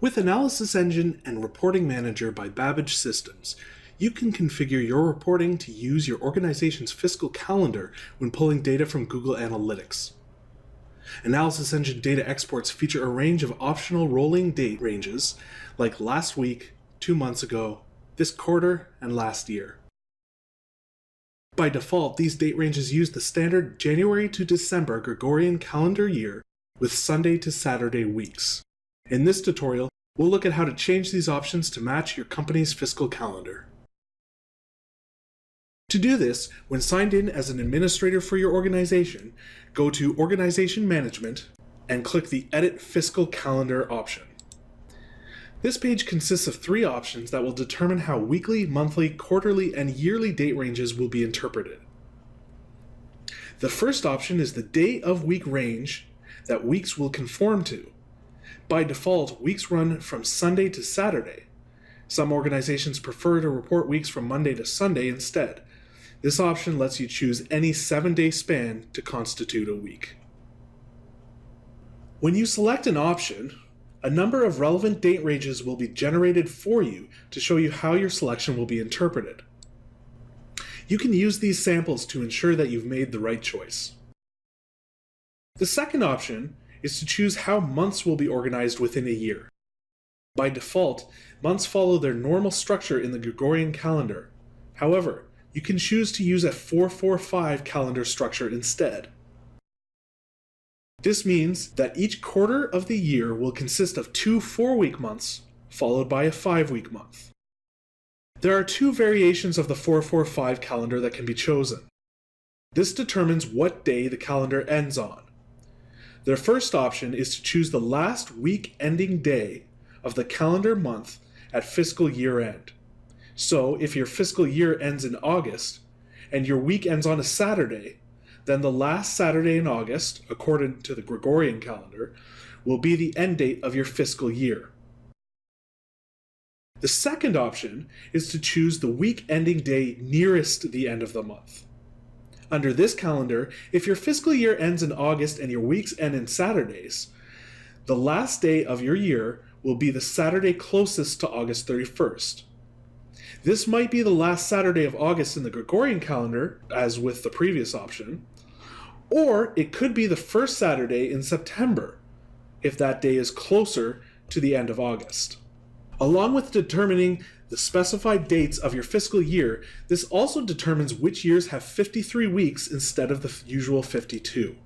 With Analysis Engine and Reporting Manager by Babbage Systems, you can configure your reporting to use your organization's fiscal calendar when pulling data from Google Analytics. Analysis Engine data exports feature a range of optional rolling date ranges like last week, 2 months ago, this quarter, and last year. By default, these date ranges use the standard January to December Gregorian calendar year with Sunday to Saturday weeks. In this tutorial, we'll look at how to change these options to match your company's fiscal calendar. To do this, when signed in as an administrator for your organization, go to Organization Management and click the Edit Fiscal Calendar option. This page consists of 3 options that will determine how weekly, monthly, quarterly, and yearly date ranges will be interpreted. The first option is the day of week range that weeks will conform to. By default, weeks run from Sunday to Saturday. Some organizations prefer to report weeks from Monday to Sunday instead. This option lets you choose any 7-day span to constitute a week. When you select an option, a number of relevant date ranges will be generated for you to show you how your selection will be interpreted. You can use these samples to ensure that you've made the right choice. The second option is to choose how months will be organized within a year. By default, months follow their normal structure in the Gregorian calendar. However, you can choose to use a 4-4-5 calendar structure instead. This means that each quarter of the year will consist of 2 4-week months, followed by a 5-week month. There are 2 variations of the 4-4-5 calendar that can be chosen. This determines what day the calendar ends on. The first option is to choose the last week ending day of the calendar month at fiscal year end. So if your fiscal year ends in August and your week ends on a Saturday, then the last Saturday in August, according to the Gregorian calendar, will be the end date of your fiscal year. The second option is to choose the week ending day nearest the end of the month. Under this calendar, if your fiscal year ends in August and your weeks end in Saturdays, the last day of your year will be the Saturday closest to August 31st. This might be the last Saturday of August in the Gregorian calendar, as with the previous option, or it could be the first Saturday in September, if that day is closer to the end of August. Along with determining the specified dates of your fiscal year, this also determines which years have 53 weeks instead of the usual 52.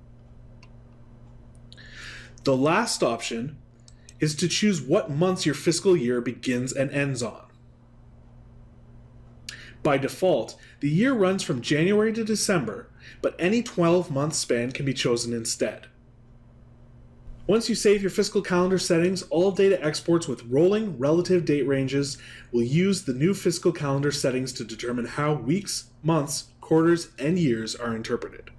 The last option is to choose what months your fiscal year begins and ends on. By default, the year runs from January to December, but any 12-month span can be chosen instead. Once you save your fiscal calendar settings, all data exports with rolling relative date ranges will use the new fiscal calendar settings to determine how weeks, months, quarters, and years are interpreted.